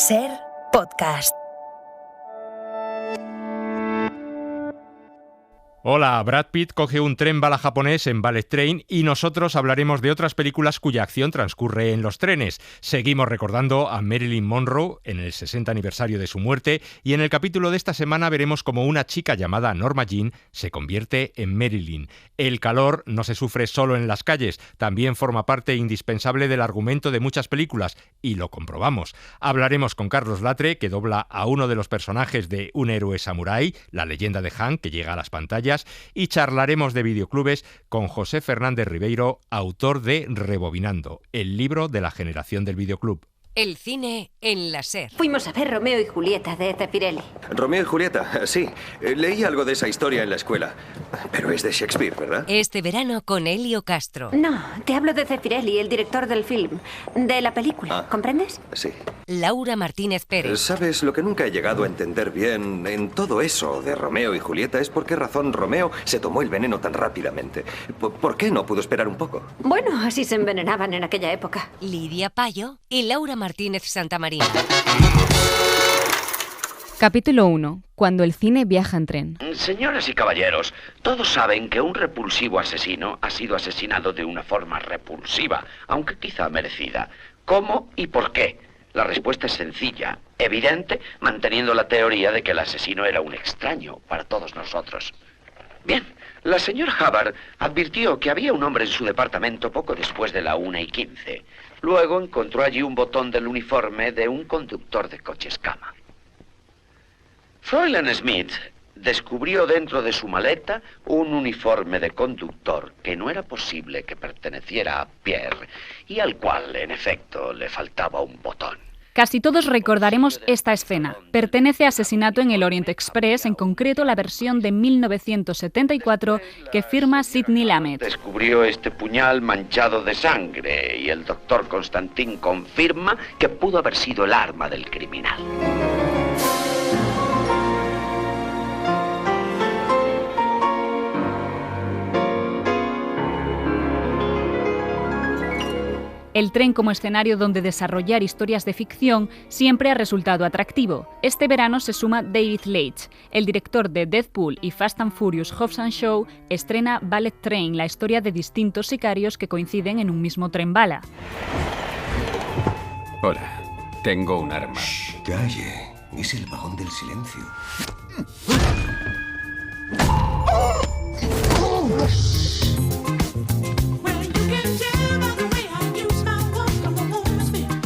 Ser podcast. Hola, Brad Pitt coge un tren bala japonés en Ballet Train y nosotros hablaremos de otras películas cuya acción transcurre en los trenes. Seguimos recordando a Marilyn Monroe en el 60 aniversario de su muerte y en el capítulo de esta semana veremos cómo una chica llamada Norma Jean se convierte en Marilyn. El calor no se sufre solo en las calles, también forma parte indispensable del argumento de muchas películas y lo comprobamos. Hablaremos con Carlos Latre, que dobla a uno de los personajes de Un héroe samurái, la leyenda de Han, que llega a las pantallas, y charlaremos de videoclubes con José Fernández Ribeiro, autor de Rebobinando, el libro de la generación del videoclub. El cine en la SER. Fuimos a ver Romeo y Julieta de Zeffirelli. Romeo y Julieta, sí. Leí algo de esa historia en la escuela. Pero es de Shakespeare, ¿verdad? Este verano con Elio Castro. No, te hablo de Zeffirelli, el director del film, de la película. ¿Comprendes? Sí. Laura Martínez Pérez. ¿Sabes? Lo que nunca he llegado a entender bien en todo eso de Romeo y Julieta es por qué razón Romeo se tomó el veneno tan rápidamente. ¿Por qué no pudo esperar un poco? Bueno, así se envenenaban en aquella época. Lidia Payo y Laura Martínez Santamarina. Capítulo 1. Cuando el cine viaja en tren. Señoras y caballeros, todos saben que un repulsivo asesino ha sido asesinado de una forma repulsiva, aunque quizá merecida. ¿Cómo y por qué? La respuesta es sencilla, evidente, manteniendo la teoría de que el asesino era un extraño para todos nosotros. Bien, la señora Hubbard advirtió que había un hombre en su departamento poco después de la 1:15. Luego encontró allí un botón del uniforme de un conductor de coches cama. Fräulein Smith descubrió dentro de su maleta un uniforme de conductor que no era posible que perteneciera a Pierre y al cual, en efecto, le faltaba un botón. Casi todos recordaremos esta escena. Pertenece a Asesinato en el Orient Express, en concreto la versión de 1974 que firma Sidney Lumet. Descubrió este puñal manchado de sangre y el doctor Constantin confirma que pudo haber sido el arma del criminal. El tren como escenario donde desarrollar historias de ficción siempre ha resultado atractivo. Este verano se suma David Leitch. El director de Deadpool y Fast and Furious Hobbs & Shaw estrena Ballet Train, la historia de distintos sicarios que coinciden en un mismo tren bala. Hola, tengo un arma. Shh, calle. Es el vagón del silencio.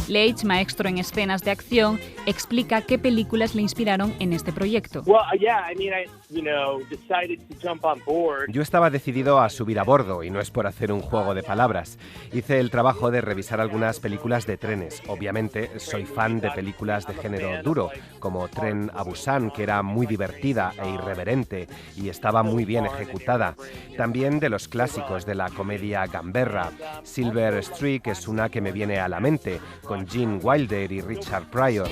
Leitch, maestro en escenas de acción, explica qué películas le inspiraron en este proyecto. Yo estaba decidido a subir a bordo, y no es por hacer un juego de palabras. Hice el trabajo de revisar algunas películas de trenes. Obviamente, soy fan de películas de género duro, como Tren a Busan, que era muy divertida e irreverente, y estaba muy bien ejecutada. También de los clásicos de la comedia gamberra. Silver Streak es una que me viene a la mente, con Gene Wilder y Richard Pryor.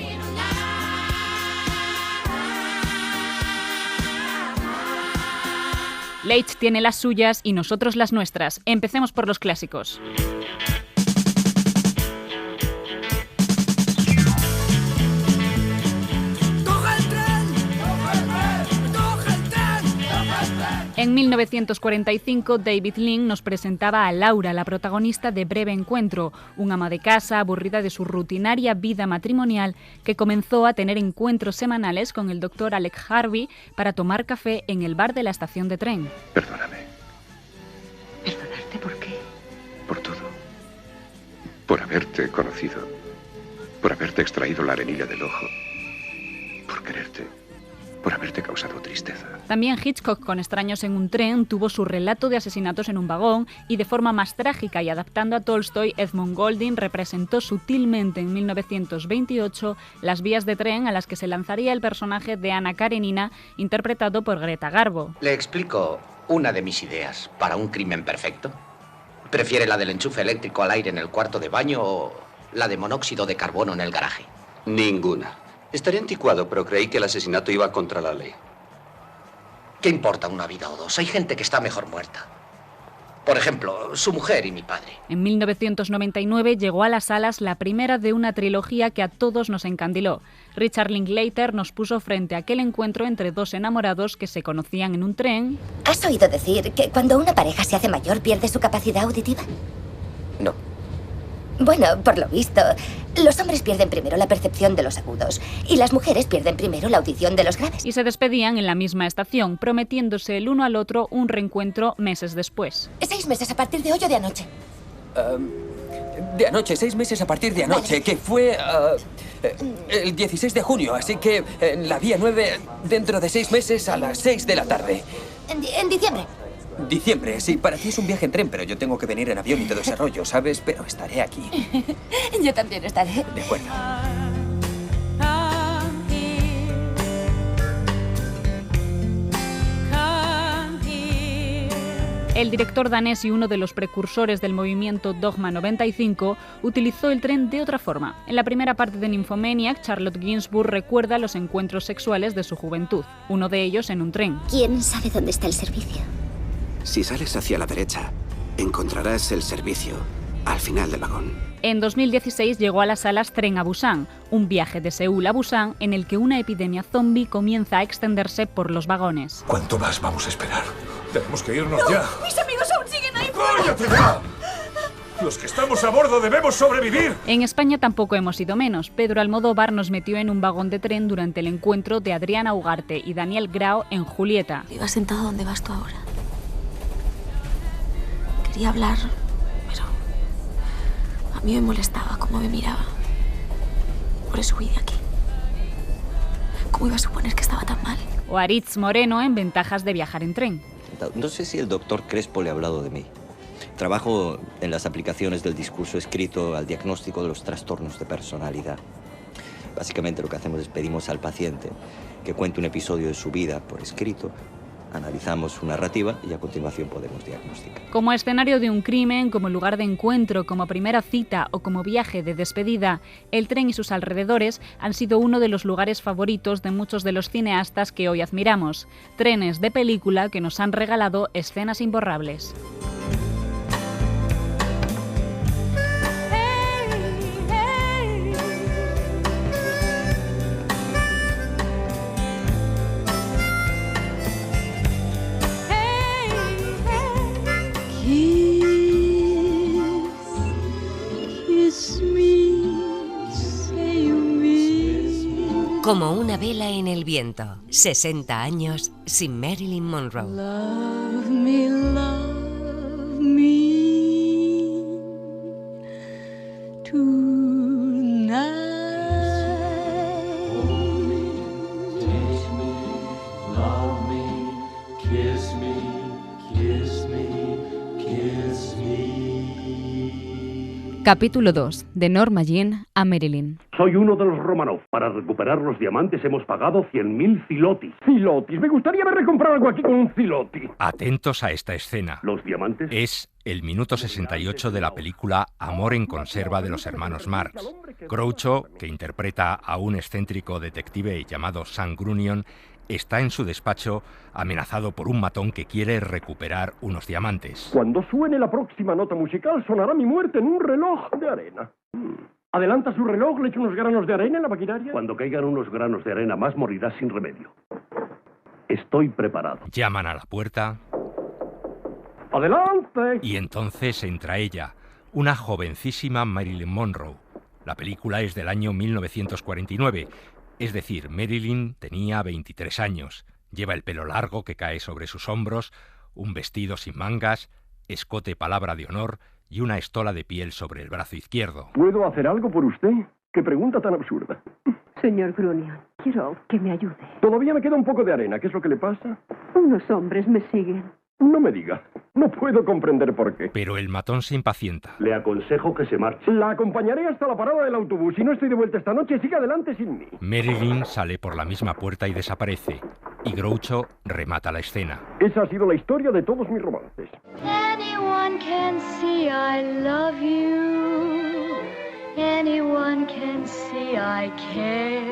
Leitch tiene las suyas y nosotros las nuestras. Empecemos por los clásicos. En 1945, David Lean nos presentaba a Laura, la protagonista de Breve Encuentro, un ama de casa aburrida de su rutinaria vida matrimonial que comenzó a tener encuentros semanales con el doctor Alec Harvey para tomar café en el bar de la estación de tren. Perdóname. ¿Perdonarte por qué? Por todo. Por haberte conocido. Por haberte extraído la arenilla del ojo. Por quererte. Por haberte causado tristeza. También Hitchcock, con Extraños en un tren, tuvo su relato de asesinatos en un vagón y de forma más trágica y adaptando a Tolstoy, Edmund Golding representó sutilmente en 1928 las vías de tren a las que se lanzaría el personaje de Anna Karenina, interpretado por Greta Garbo. Le explico una de mis ideas para un crimen perfecto. ¿Prefiere la del enchufe eléctrico al aire en el cuarto de baño o la de monóxido de carbono en el garaje? Ninguna. Estaría anticuado, pero creí que el asesinato iba contra la ley. ¿Qué importa una vida o dos? Hay gente que está mejor muerta. Por ejemplo, su mujer y mi padre. En 1999 llegó a las salas la primera de una trilogía que a todos nos encandiló. Richard Linklater nos puso frente a aquel encuentro entre dos enamorados que se conocían en un tren. ¿Has oído decir que cuando una pareja se hace mayor pierde su capacidad auditiva? No. Bueno, por lo visto, los hombres pierden primero la percepción de los agudos y las mujeres pierden primero la audición de los graves. Y se despedían en la misma estación, prometiéndose el uno al otro un reencuentro meses después. 6 meses a partir de hoy o de anoche. De anoche, 6 meses a partir de anoche, vale. Que fue el 16 de junio, así que en la vía 9 dentro de 6 meses a las 6 de la tarde. En diciembre. Diciembre, sí, para ti es un viaje en tren, pero yo tengo que venir en avión y todo ese rollo, ¿sabes? Pero estaré aquí. Yo también estaré. De acuerdo. El director danés y uno de los precursores del movimiento Dogma 95 utilizó el tren de otra forma. En la primera parte de Nymphomaniac, Charlotte Gainsbourg recuerda los encuentros sexuales de su juventud, uno de ellos en un tren. ¿Quién sabe dónde está el servicio? Si sales hacia la derecha, encontrarás el servicio al final del vagón. En 2016 llegó a las salas Tren a Busan, un viaje de Seúl a Busan en el que una epidemia zombie comienza a extenderse por los vagones. ¿Cuánto más vamos a esperar? Tenemos que irnos ya. ¡Mis amigos aún siguen ahí fuera! ¡Cállate ya! ¡Los que estamos a bordo debemos sobrevivir! En España tampoco hemos ido menos. Pedro Almodóvar nos metió en un vagón de tren durante el encuentro de Adriana Ugarte y Daniel Grao en Julieta. Iba sentado donde vas tú ahora. Quería hablar, pero a mí me molestaba cómo me miraba. Por eso huí de aquí. ¿Cómo iba a suponer que estaba tan mal? O Aritz Moreno en Ventajas de viajar en tren. No sé si el doctor Crespo le ha hablado de mí. Trabajo en las aplicaciones del discurso escrito al diagnóstico de los trastornos de personalidad. Básicamente lo que hacemos es pedimos al paciente que cuente un episodio de su vida por escrito, analizamos su narrativa y a continuación podemos diagnosticar. Como escenario de un crimen, como lugar de encuentro, como primera cita o como viaje de despedida, el tren y sus alrededores han sido uno de los lugares favoritos de muchos de los cineastas que hoy admiramos. Trenes de película que nos han regalado escenas imborrables. Como una vela en el viento. 60 años sin Marilyn Monroe. Love me, tonight. Teach me, love me, kiss me, kiss me, kiss me. Capítulo 2. De Norma Jean a Marilyn. Soy uno de los Romanov. Para recuperar los diamantes hemos pagado 100.000 zilotis. ¡Zilotis! Me gustaría haber recomprado algo aquí con un ziloti. Atentos a esta escena. ¿Los diamantes? Es el minuto 68 de la película Amor en conserva de los hermanos Marx. Groucho, que interpreta a un excéntrico detective llamado Sam Grunion, está en su despacho amenazado por un matón que quiere recuperar unos diamantes. Cuando suene la próxima nota musical sonará mi muerte en un reloj de arena. Adelanta su reloj, le echo unos granos de arena en la maquinaria. Cuando caigan unos granos de arena más morirás sin remedio. Estoy preparado. Llaman a la puerta. ¡Adelante! Y entonces entra ella, una jovencísima Marilyn Monroe. La película es del año 1949. Es decir, Marilyn tenía 23 años, lleva el pelo largo que cae sobre sus hombros, un vestido sin mangas, escote palabra de honor y una estola de piel sobre el brazo izquierdo. ¿Puedo hacer algo por usted? ¡Qué pregunta tan absurda! Señor Grunion, quiero que me ayude. Todavía me queda un poco de arena. ¿Qué es lo que le pasa? Unos hombres me siguen. No me diga. No puedo comprender por qué. Pero el matón se impacienta. Le aconsejo que se marche. La acompañaré hasta la parada del autobús. Si no estoy de vuelta esta noche, siga adelante sin mí. Marilyn sale por la misma puerta y desaparece. Y Groucho remata la escena. Esa ha sido la historia de todos mis romances. Anyone can see I love you. Anyone can see I care.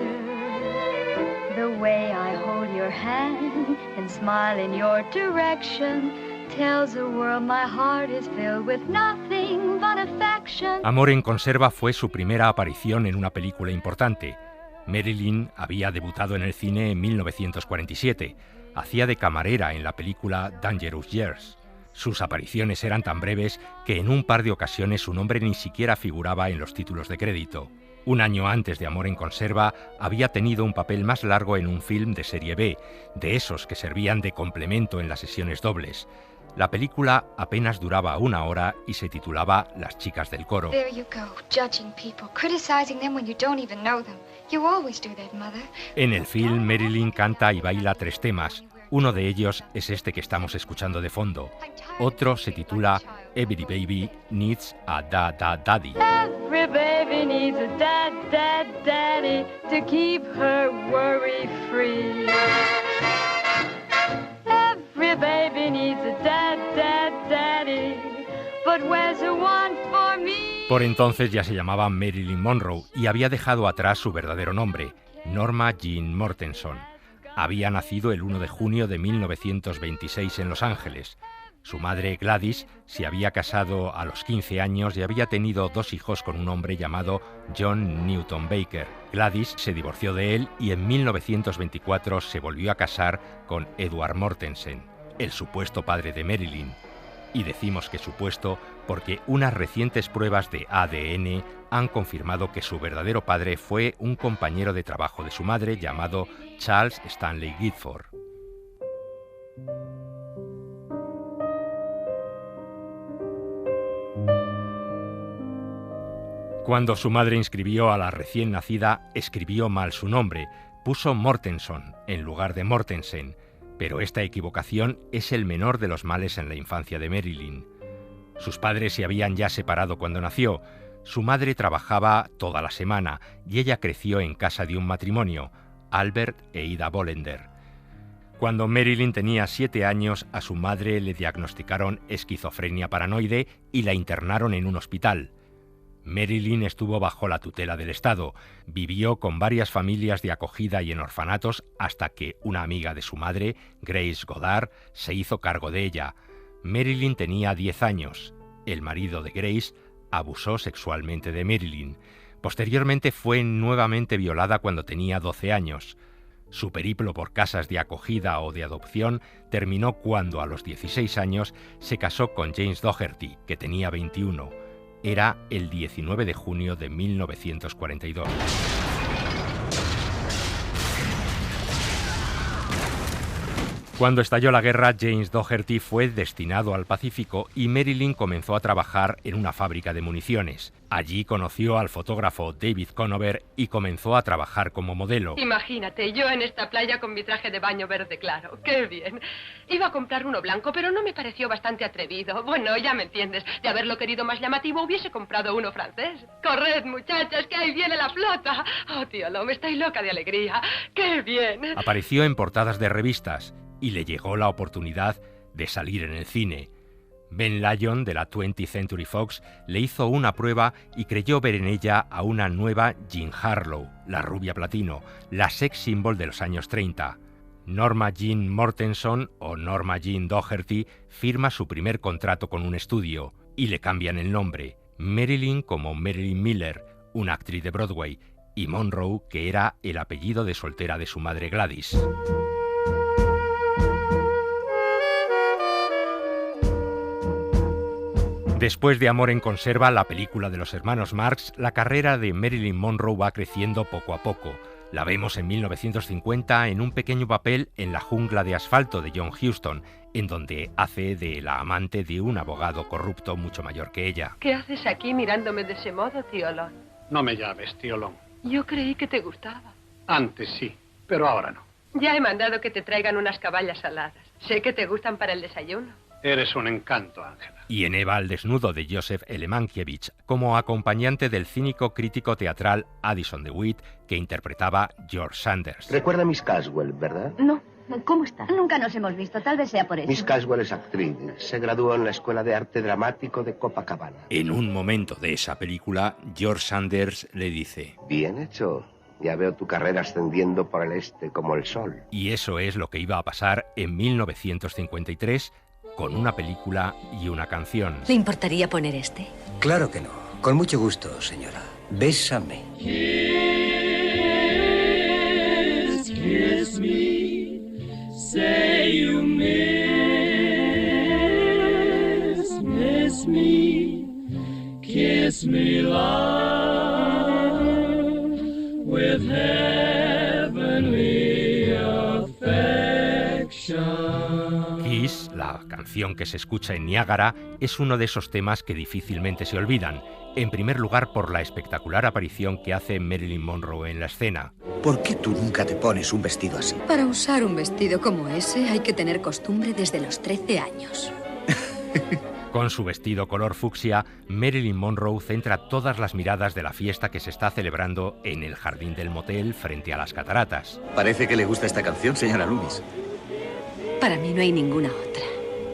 The way I hold your hand and smile in your direction, tells the world my heart is filled with nothing but affection. Amor en conserva fue su primera aparición en una película importante. Marilyn había debutado en el cine en 1947. Hacía de camarera en la película Dangerous Years. Sus apariciones eran tan breves que en un par de ocasiones su nombre ni siquiera figuraba en los títulos de crédito. Un año antes de Amor en conserva, había tenido un papel más largo en un film de serie B, de esos que servían de complemento en las sesiones dobles. La película apenas duraba 1 hora y se titulaba Las chicas del coro. There you go, judging people, criticizing them when you don't even know them. You always do that, Mother. En el film, Marilyn canta y baila 3 temas. Uno de ellos es este que estamos escuchando de fondo. Otro se titula Every Baby Needs a Daddy. Every baby needs a daddy to keep her worry free. Every baby needs a daddy, but where's the one for me? Por entonces ya se llamaba Marilyn Monroe y había dejado atrás su verdadero nombre, Norma Jean Mortenson. Había nacido el 1 de junio de 1926 en Los Ángeles. Su madre, Gladys, se había casado a los 15 años y había tenido 2 hijos con un hombre llamado John Newton Baker. Gladys se divorció de él y en 1924 se volvió a casar con Edward Mortensen, el supuesto padre de Marilyn. Y decimos que supuesto porque unas recientes pruebas de ADN han confirmado que su verdadero padre fue un compañero de trabajo de su madre llamado Charles Stanley Gifford. Cuando su madre inscribió a la recién nacida, escribió mal su nombre, puso Mortenson en lugar de Mortensen, pero esta equivocación es el menor de los males en la infancia de Marilyn. Sus padres se habían ya separado cuando nació. Su madre trabajaba toda la semana y ella creció en casa de un matrimonio, Albert e Ida Bollender. Cuando Marilyn tenía 7 años, a su madre le diagnosticaron esquizofrenia paranoide y la internaron en un hospital. Marilyn estuvo bajo la tutela del Estado, vivió con varias familias de acogida y en orfanatos hasta que una amiga de su madre, Grace Goddard, se hizo cargo de ella. Marilyn tenía 10 años. El marido de Grace abusó sexualmente de Marilyn. Posteriormente fue nuevamente violada cuando tenía 12 años. Su periplo por casas de acogida o de adopción terminó cuando a los 16 años se casó con James Doherty, que tenía 21. Era el 19 de junio de 1942. Cuando estalló la guerra, James Doherty fue destinado al Pacífico y Marilyn comenzó a trabajar en una fábrica de municiones. Allí conoció al fotógrafo David Conover y comenzó a trabajar como modelo. Imagínate, yo en esta playa con mi traje de baño verde claro. ¡Qué bien! Iba a comprar uno blanco, pero no me pareció bastante atrevido. Bueno, ya me entiendes. De haberlo querido más llamativo, hubiese comprado uno francés. ¡Corred, muchachas, que ahí viene la flota! ¡Oh, tío Lom, estoy loca de alegría! ¡Qué bien! Apareció en portadas de revistas y le llegó la oportunidad de salir en el cine. Ben Lyon, de la 20th Century Fox, le hizo una prueba y creyó ver en ella a una nueva Jean Harlow, la rubia platino, la sex symbol de los años 30. Norma Jean Mortenson, o Norma Jean Doherty, firma su primer contrato con un estudio y le cambian el nombre. Marilyn como Marilyn Miller, una actriz de Broadway, y Monroe, que era el apellido de soltera de su madre Gladys. Después de Amor en conserva, la película de los hermanos Marx, la carrera de Marilyn Monroe va creciendo poco a poco. La vemos en 1950 en un pequeño papel en La jungla de asfalto de John Huston, en donde hace de la amante de un abogado corrupto mucho mayor que ella. ¿Qué haces aquí mirándome de ese modo, tío Lon? No me llames, tío Long. Yo creí que te gustaba. Antes sí, pero ahora no. Ya he mandado que te traigan unas caballas saladas. Sé que te gustan para el desayuno. Eres un encanto, Ángela. Y en Eva al desnudo de Joseph L. Mankiewicz, como acompañante del cínico crítico teatral Addison DeWitt, que interpretaba George Sanders. Recuerda a Miss Caswell, ¿verdad? No. ¿Cómo está? Nunca nos hemos visto, tal vez sea por eso. Miss Caswell es actriz. Se graduó en la Escuela de Arte Dramático de Copacabana. En un momento de esa película, George Sanders le dice: Bien hecho. Ya veo tu carrera ascendiendo por el este como el sol. Y eso es lo que iba a pasar en 1953, con una película y una canción. ¿Le importaría poner este? Claro que no. Con mucho gusto, señora. Bésame. Kiss me, say you miss me, kiss me, love, with heavenly affection. Kiss, la canción que se escucha en Niágara, es uno de esos temas que difícilmente se olvidan. En primer lugar, por la espectacular aparición que hace Marilyn Monroe en la escena. ¿Por qué tú nunca te pones un vestido así? Para usar un vestido como ese hay que tener costumbre desde los 13 años. Con su vestido color fucsia, Marilyn Monroe centra todas las miradas de la fiesta que se está celebrando en el jardín del motel frente a las cataratas. Parece que le gusta esta canción, señora Loomis. Para mí no hay ninguna otra.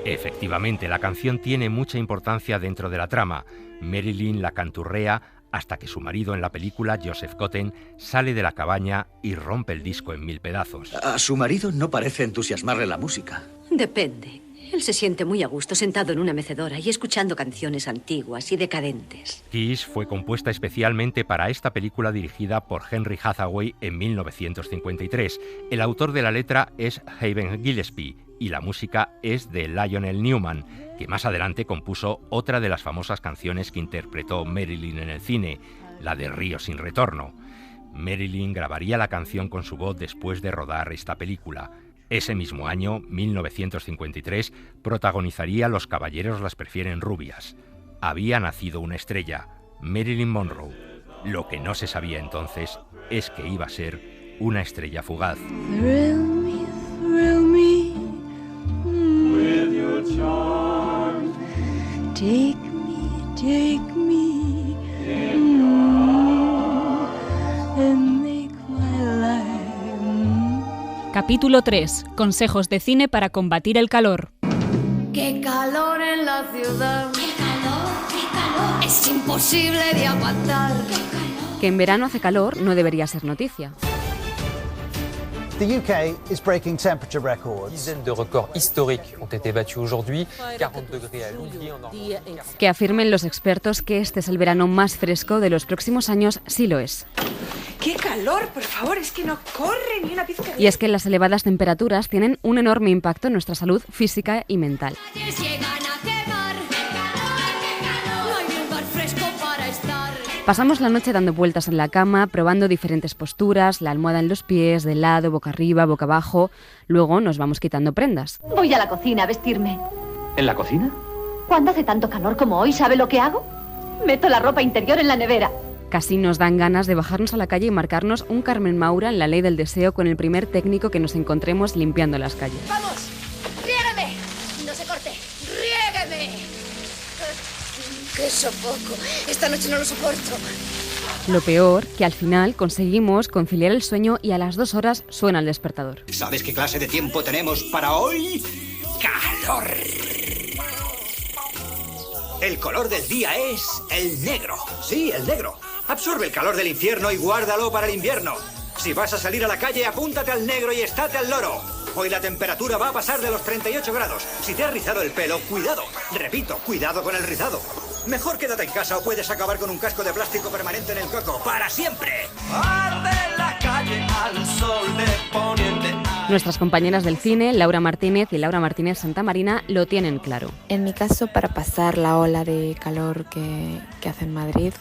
Efectivamente, la canción tiene mucha importancia dentro de la trama. Marilyn la canturrea hasta que su marido en la película, Joseph Cotten, sale de la cabaña y rompe el disco en 1000 pedazos. A su marido no parece entusiasmarle la música. Depende. Él se siente muy a gusto sentado en una mecedora y escuchando canciones antiguas y decadentes. Kiss fue compuesta especialmente para esta película dirigida por Henry Hathaway en 1953. El autor de la letra es Haven Gillespie y la música es de Lionel Newman, que más adelante compuso otra de las famosas canciones que interpretó Marilyn en el cine, la de Río sin retorno. Marilyn grabaría la canción con su voz después de rodar esta película. Ese mismo año, 1953, protagonizaría Los caballeros las prefieren rubias. Había nacido una estrella, Marilyn Monroe. Lo que no se sabía entonces es que iba a ser una estrella fugaz. Thrill me, with your charm. Take me, and make my life. Capítulo 3. Consejos de cine para combatir el calor. ¡Qué calor en la ciudad! ¡Qué calor, qué calor! Es imposible de aguantar. Que en verano hace calor no debería ser noticia. The UK is breaking temperature records. Dizaines de records historiques ont été battus aujourd'hui. 40 degrés à Louviers en Normandie. Que afirmen los expertos que este es el verano más fresco de los próximos años, sí lo es. ¡Qué calor! Por favor, es que no corre ni una pizca. Y es que las elevadas temperaturas tienen un enorme impacto en nuestra salud física y mental. Pasamos la noche dando vueltas en la cama, probando diferentes posturas, la almohada en los pies, de lado, boca arriba, boca abajo. Luego nos vamos quitando prendas. Voy a la cocina a vestirme. ¿En la cocina? Cuando hace tanto calor como hoy, ¿sabe lo que hago? Meto la ropa interior en la nevera. Casi nos dan ganas de bajarnos a la calle y marcarnos un Carmen Maura en la ley del deseo con el primer técnico que nos encontremos limpiando las calles. ¡Vamos! ¡Riégueme! ¡No se corte! ¡Riégueme! ¡Qué sofoco! Esta noche no lo soporto. Lo peor, que al final conseguimos conciliar el sueño y a las 2 horas suena el despertador. ¿Sabes qué clase de tiempo tenemos para hoy? ¡Calor! El color del día es el negro. Sí, el negro. Absorbe el calor del infierno y guárdalo para el invierno. Si vas a salir a la calle, apúntate al negro y estate al loro. Hoy la temperatura va a pasar de los 38 grados. Si te has rizado el pelo, cuidado. Repito, cuidado con el rizado. Mejor quédate en casa o puedes acabar con un casco de plástico permanente en el coco. ¡Para siempre! Arde la calle al sol de poniente. Nuestras compañeras del cine, Laura Martínez y Laura Martínez Santamarina, lo tienen claro. En mi caso, para pasar la ola de calor que hace en Madrid,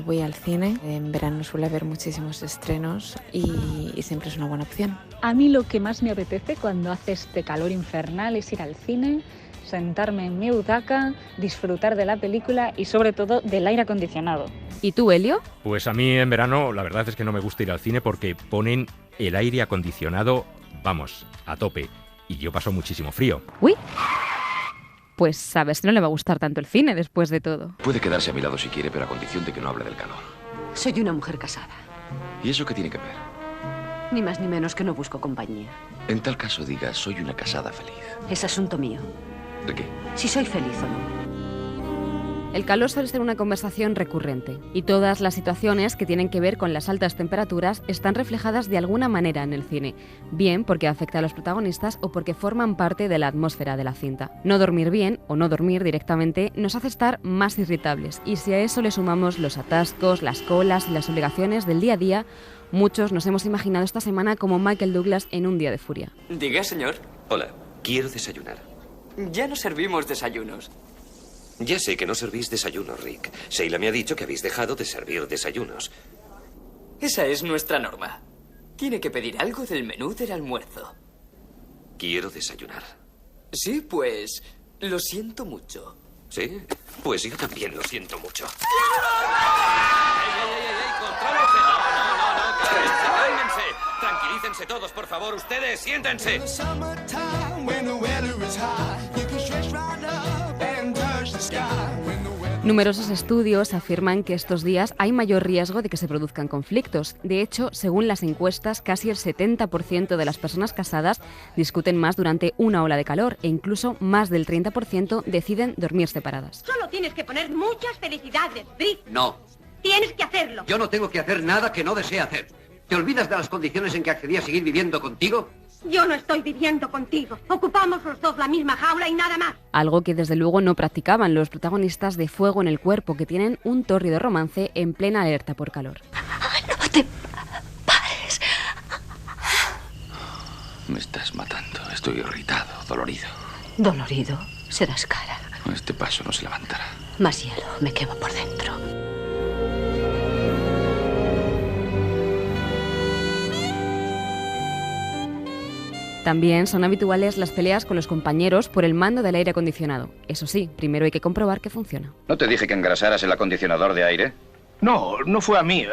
voy al cine. En verano suele haber muchísimos estrenos y siempre es una buena opción. A mí lo que más me apetece cuando hace este calor infernal es ir al cine, sentarme en mi butaca, disfrutar de la película y sobre todo del aire acondicionado. ¿Y tú, Elio? Pues a mí en verano la verdad es que no me gusta ir al cine porque ponen el aire acondicionado, vamos, a tope. Y yo paso muchísimo frío. Uy. Pues sabes que no le va a gustar tanto el cine después de todo. Puede quedarse a mi lado si quiere, pero a condición de que no hable del calor. Soy una mujer casada. ¿Y eso qué tiene que ver? Ni más ni menos que no busco compañía. En tal caso diga, soy una casada feliz. Es asunto mío. ¿De qué? Si soy feliz o no. El calor suele ser una conversación recurrente y todas las situaciones que tienen que ver con las altas temperaturas están reflejadas de alguna manera en el cine, bien porque afecta a los protagonistas o porque forman parte de la atmósfera de la cinta. No dormir bien o no dormir directamente nos hace estar más irritables y si a eso le sumamos los atascos, las colas y las obligaciones del día a día, muchos nos hemos imaginado esta semana como Michael Douglas en Un día de furia. Diga, señor. Hola, quiero desayunar. Ya no servimos desayunos. Ya sé que no servís desayuno, Rick. Sheila me ha dicho que habéis dejado de servir desayunos. Esa es nuestra norma. Tiene que pedir algo del menú del almuerzo. Quiero desayunar. Sí, pues... lo siento mucho. ¿Sí? Pues yo también lo siento mucho. ¡Contrólense! No, cálmense. Tranquilícense todos, por favor. Ustedes, siéntense. Numerosos estudios afirman que estos días hay mayor riesgo de que se produzcan conflictos. De hecho, según las encuestas, casi el 70% de las personas casadas discuten más durante una ola de calor e incluso más del 30% deciden dormir separadas. Solo tienes que poner muchas felicidades, Britt. No. Tienes que hacerlo. Yo no tengo que hacer nada que no desee hacer. ¿Te olvidas de las condiciones en que accedí a seguir viviendo contigo? Yo no estoy viviendo contigo. Ocupamos los dos la misma jaula y nada más. Algo que desde luego no practicaban los protagonistas de Fuego en el Cuerpo, que tienen un tórrido romance en plena alerta por calor. No te pares. Me estás matando. Estoy irritado, dolorido. Dolorido, serás cara. Este paso no se levantará. Más hielo, me quemo por dentro. También son habituales las peleas con los compañeros por el mando del aire acondicionado. Eso sí, primero hay que comprobar que funciona. ¿No te dije que engrasaras el acondicionador de aire? No, no fue a mí.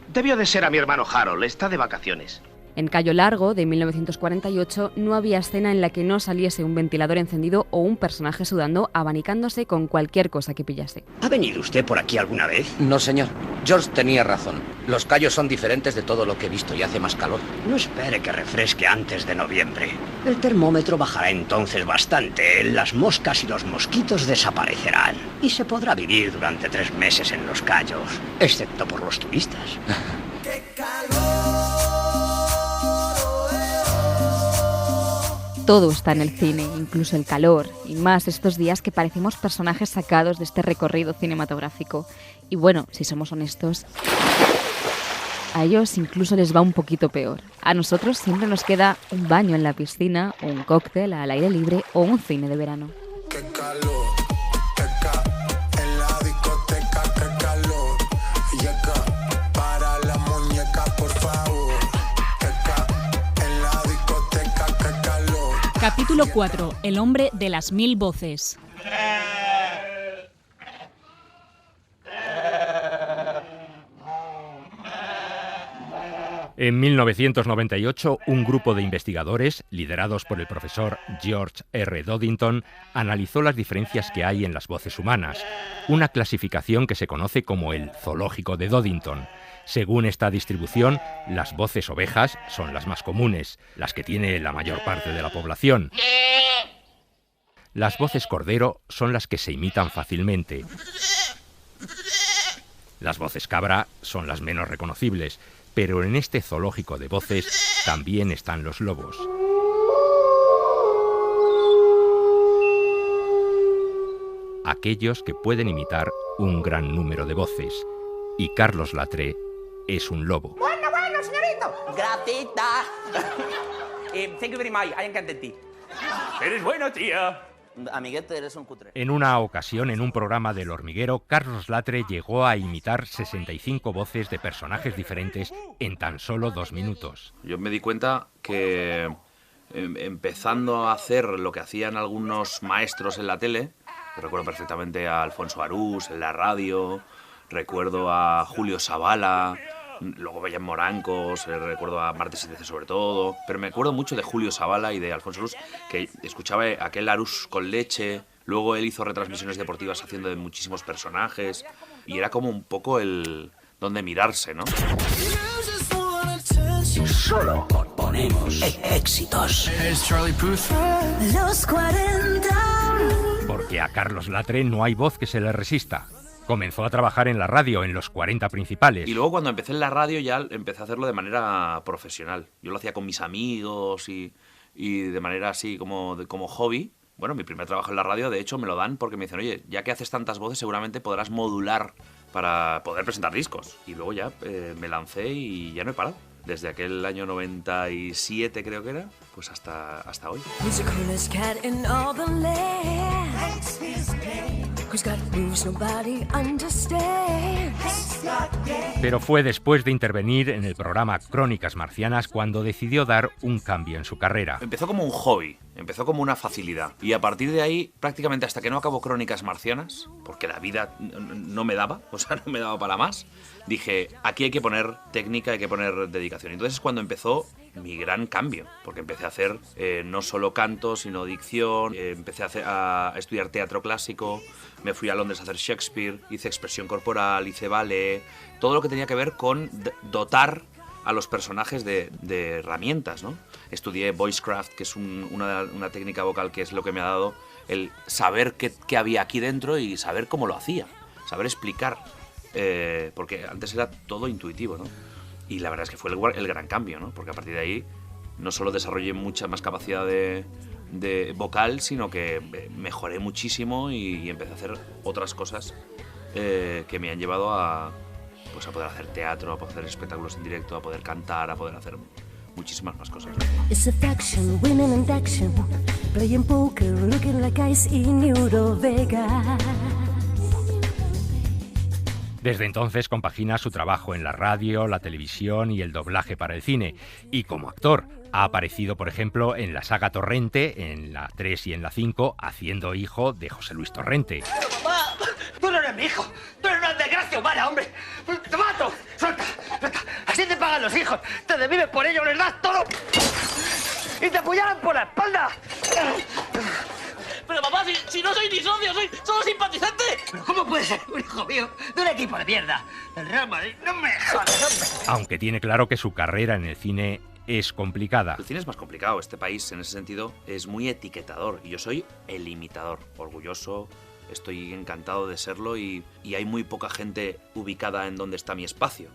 Debió de ser a mi hermano Harold. Está de vacaciones. En Cayo Largo, de 1948, no había escena en la que no saliese un ventilador encendido o un personaje sudando, abanicándose con cualquier cosa que pillase. ¿Ha venido usted por aquí alguna vez? No, señor. George tenía razón. Los Cayos son diferentes de todo lo que he visto y hace más calor. No espere que refresque antes de noviembre. El termómetro bajará entonces bastante. Las moscas y los mosquitos desaparecerán. Y se podrá vivir durante 3 meses en los Cayos, excepto por los turistas. ¡Qué calor! Todo está en el cine, incluso el calor, y más estos días que parecemos personajes sacados de este recorrido cinematográfico. Y bueno, si somos honestos, a ellos incluso les va un poquito peor. A nosotros siempre nos queda un baño en la piscina, o un cóctel al aire libre o un cine de verano. ¡Qué calor! En la discoteca, qué calor. Llega para la muñeca, por favor. En la discoteca, qué calor. Capítulo 4. El hombre de las 1000 voces. En 1998, un grupo de investigadores, liderados por el profesor George R. Dodington, analizó las diferencias que hay en las voces humanas, una clasificación que se conoce como el zoológico de Dodington. Según esta distribución, las voces ovejas son las más comunes, las que tiene la mayor parte de la población. Las voces cordero son las que se imitan fácilmente. Las voces cabra son las menos reconocibles, pero en este zoológico de voces también están los lobos. Aquellos que pueden imitar un gran número de voces. Y Carlos Latre es un lobo. Bueno, señorito. Gracita. Thank you very much. I am content. Eres bueno, tía. Amiguete, eres un cutre. En una ocasión, en un programa del Hormiguero, Carlos Latre llegó a imitar 65 voces de personajes diferentes en tan solo 2 minutos. Yo me di cuenta que empezando a hacer lo que hacían algunos maestros en la tele, recuerdo perfectamente a Alfonso Arús en la radio, recuerdo a Julio Sabala, luego veía Morancos, recuerdo a Martes y 13 sobre todo, pero me acuerdo mucho de Julio Sabala y de Alfonso Arús, que escuchaba aquel Arús con leche, luego él hizo retransmisiones deportivas haciendo de muchísimos personajes, y era como un poco el donde mirarse, ¿no? Solo ponemos éxitos. ¿Por porque a Carlos Latre no hay voz que se le resista. Comenzó a trabajar en la radio, en los 40 principales. Y luego cuando empecé en la radio ya empecé a hacerlo de manera profesional. Yo lo hacía con mis amigos y de manera así como hobby. Bueno, mi primer trabajo en la radio, de hecho, me lo dan porque me dicen, oye, ya que haces tantas voces, seguramente podrás modular para poder presentar discos. Y luego ya me lancé y ya no he parado. Desde aquel año 97, creo que era, pues hasta hoy. Pero fue después de intervenir en el programa Crónicas Marcianas cuando decidió dar un cambio en su carrera. Empezó como un hobby, empezó como una facilidad. Y a partir de ahí, prácticamente hasta que no acabó Crónicas Marcianas, porque la vida no me daba, o sea, no me daba para más, dije, aquí hay que poner técnica, hay que poner dedicación. Entonces es cuando empezó mi gran cambio, porque empecé a hacer no solo canto, sino dicción, empecé a estudiar teatro clásico, me fui a Londres a hacer Shakespeare, hice expresión corporal, hice ballet, todo lo que tenía que ver con dotar a los personajes de herramientas, ¿no? Estudié voicecraft, que es una técnica vocal que es lo que me ha dado el saber qué había aquí dentro y saber cómo lo hacía, saber explicar, porque antes era todo intuitivo, ¿no? Y la verdad es que fue el gran cambio, ¿no? Porque a partir de ahí no solo desarrollé mucha más capacidad de vocal, sino que mejoré muchísimo y empecé a hacer otras cosas que me han llevado a poder hacer teatro, a poder hacer espectáculos en directo, a poder cantar, a poder hacer muchísimas más cosas. Desde entonces compagina su trabajo en la radio, la televisión y el doblaje para el cine. Y como actor, ha aparecido, por ejemplo, en la saga Torrente, en la 3 y en la 5, haciendo hijo de José Luis Torrente. ¡Pero papá! ¡Tú no eres mi hijo! ¡Tú eres una desgracia humana, hombre! ¡Te mato! ¡Suelta! ¡Suelta! ¡Así te pagan los hijos! ¡Te desvives por ello, les das todo! ¡Y te apuñalan por la espalda! Pero papá, si no soy ni socio, soy solo simpatizante. ¿Pero cómo puede ser un hijo mío de un equipo de mierda? El Real Madrid, no me jodas, hombre. Aunque tiene claro que su carrera en el cine es complicada. El cine es más complicado. Este país, en ese sentido, es muy etiquetador. Y yo soy el imitador. Orgulloso, estoy encantado de serlo y hay muy poca gente ubicada en donde está mi espacio.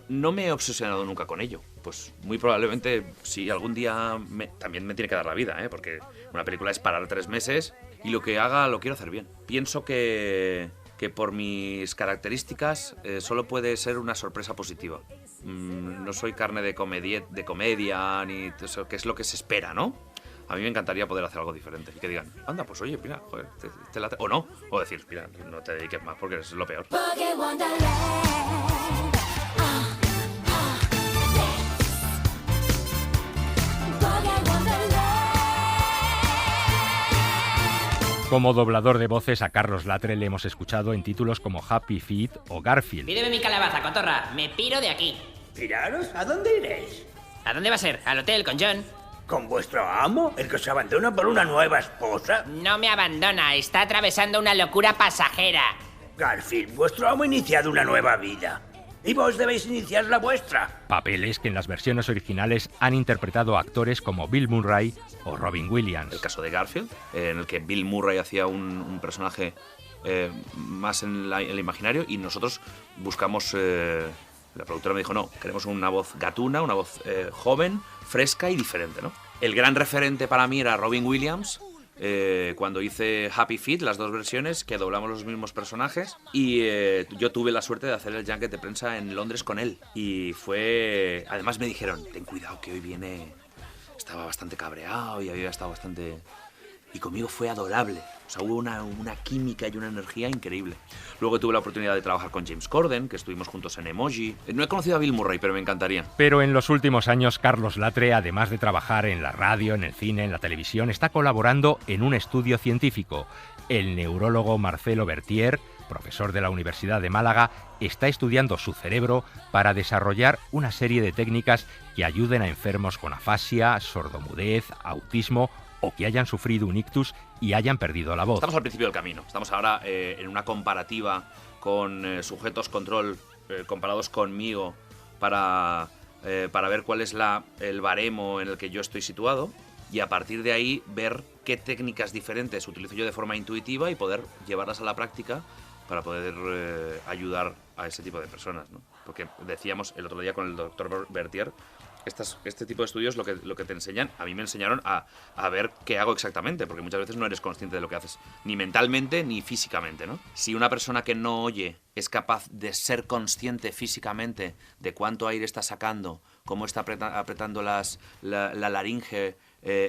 No me he obsesionado nunca con ello. Pues muy probablemente, si algún día también me tiene que dar la vida, porque una película es parar 3 meses y lo que haga lo quiero hacer bien. Pienso que por mis características solo puede ser una sorpresa positiva. No soy carne de comedia ni eso, que es lo que se espera, ¿no? A mí me encantaría poder hacer algo diferente y que digan, anda, pues oye, mira, joder, te late. O no, o decir, mira, no te dediques más porque es lo peor. Como doblador de voces a Carlos Latre le hemos escuchado en títulos como Happy Feet o Garfield. Pídeme mi calabaza, cotorra. Me piro de aquí. ¿Piraros? ¿A dónde iréis? ¿A dónde va a ser? ¿Al hotel con John? ¿Con vuestro amo? ¿El que os abandona por una nueva esposa? No me abandona, está atravesando una locura pasajera. Garfield, vuestro amo ha iniciado una nueva vida. Y vos debéis iniciar la vuestra. Papeles que en las versiones originales han interpretado actores como Bill Murray o Robin Williams. El caso de Garfield, en el que Bill Murray hacía un personaje más en el imaginario y nosotros buscamos... la productora me dijo, no, queremos una voz gatuna, una voz joven, fresca y diferente, ¿no? El gran referente para mí era Robin Williams, cuando hice Happy Feet, las 2 versiones, que doblamos los mismos personajes, y yo tuve la suerte de hacer el junket de prensa en Londres con él. Y fue... Además me dijeron, ten cuidado que hoy viene... Estaba bastante cabreado y había estado bastante... Y conmigo fue adorable. O sea, hubo una química y una energía increíble. Luego tuve la oportunidad de trabajar con James Corden, que estuvimos juntos en Emoji. No he conocido a Bill Murray, pero me encantaría. Pero en los últimos años, Carlos Latre, además de trabajar en la radio, en el cine, en la televisión, está colaborando en un estudio científico. El neurólogo Marcelo Bertier, profesor de la Universidad de Málaga, está estudiando su cerebro para desarrollar una serie de técnicas que ayuden a enfermos con afasia, sordomudez, autismo o que hayan sufrido un ictus y hayan perdido la voz. Estamos al principio del camino. Estamos ahora en una comparativa con sujetos control comparados conmigo para ver cuál es el baremo en el que yo estoy situado y a partir de ahí ver qué técnicas diferentes utilizo yo de forma intuitiva y poder llevarlas a la práctica para poder ayudar a ese tipo de personas, ¿no? Porque decíamos el otro día con el doctor Bertier, este tipo de estudios lo que te enseñan, a mí me enseñaron a ver qué hago exactamente, porque muchas veces no eres consciente de lo que haces, ni mentalmente ni físicamente, ¿no? Si una persona que no oye es capaz de ser consciente físicamente de cuánto aire está sacando, cómo está apretando la laringe,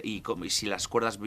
y si las cuerdas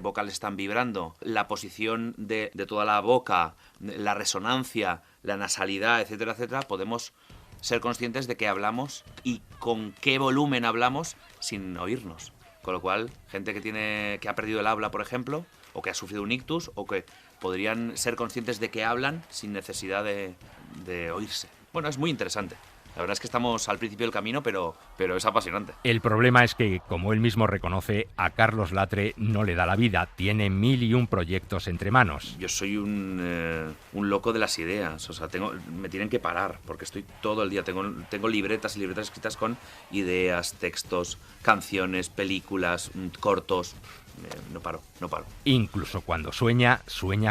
vocales están vibrando, la posición de toda la boca, la resonancia, la nasalidad, etcétera, etcétera, podemos ser conscientes de que hablamos y con qué volumen hablamos sin oírnos. Con lo cual, gente que ha perdido el habla, por ejemplo, o que ha sufrido un ictus, o que podrían ser conscientes de que hablan sin necesidad de oírse. Bueno, es muy interesante. La verdad es que estamos al principio del camino, pero es apasionante. El problema es que, como él mismo reconoce, a Carlos Latre no le da la vida. Tiene 1001 proyectos entre manos. Yo soy un loco de las ideas. O sea, me tienen que parar, porque estoy todo el día. Tengo libretas y libretas escritas con ideas, textos, canciones, películas, cortos. No paro. Incluso cuando sueña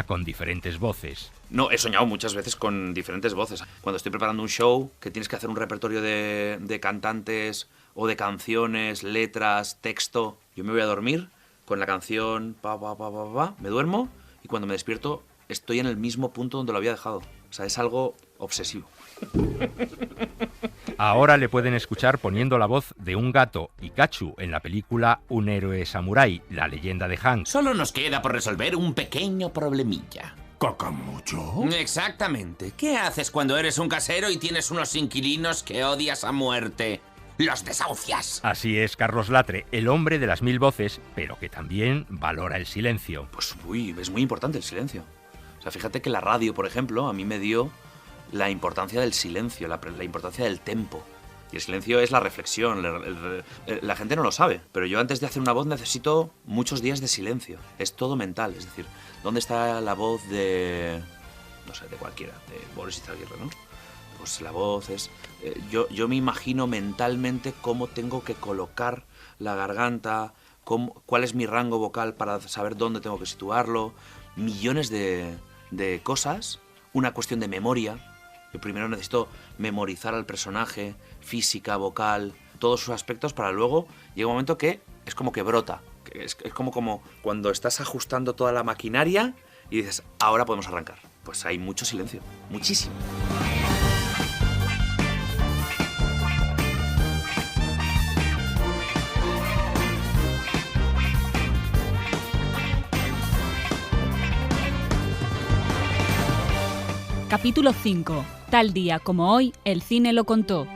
con diferentes voces. No, he soñado muchas veces con diferentes voces. Cuando estoy preparando un show, que tienes que hacer un repertorio de cantantes o de canciones, letras, texto, yo me voy a dormir con la canción, me duermo y cuando me despierto estoy en el mismo punto donde lo había dejado. O sea, es algo obsesivo. Ahora le pueden escuchar poniendo la voz de un gato, Ikachu, en la película Un héroe samurái, la leyenda de Hank. Solo nos queda por resolver un pequeño problemilla. ¿Cacamucho? Exactamente. ¿Qué haces cuando eres un casero y tienes unos inquilinos que odias a muerte? ¡Los desahucias! Así es Carlos Latre, el hombre de las 1000 voces, pero que también valora el silencio. Pues es muy importante el silencio. O sea, fíjate que la radio, por ejemplo, a mí me dio la importancia del silencio, la importancia del tempo. Y el silencio es la reflexión. La gente no lo sabe, pero yo antes de hacer una voz necesito muchos días de silencio. Es todo mental, es decir, ¿dónde está la voz de, no sé, de cualquiera, de Boris Izaguirre, ¿no? Pues la voz es... Yo me imagino mentalmente cómo tengo que colocar la garganta, cuál es mi rango vocal para saber dónde tengo que situarlo, millones de cosas, una cuestión de memoria. Yo primero necesito memorizar al personaje, física, vocal, todos sus aspectos, para luego llega un momento que es como que brota. Es como cuando estás ajustando toda la maquinaria y dices, ahora podemos arrancar. Pues hay mucho silencio, muchísimo. Capítulo 5. Tal día como hoy, el cine lo contó.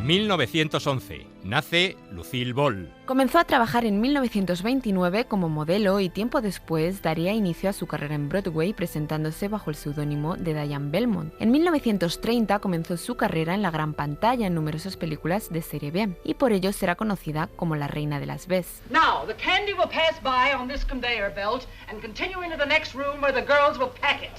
...1911... nace Lucille Ball. Comenzó a trabajar en 1929 como modelo y tiempo después daría inicio a su carrera en Broadway presentándose bajo el seudónimo de Diane Belmont. En 1930 comenzó su carrera en la gran pantalla en numerosas películas de serie B y por ello será conocida como la reina de las Bs. Now, the candy will pass by on this conveyor belt and continue into the next room where the girls will pack it.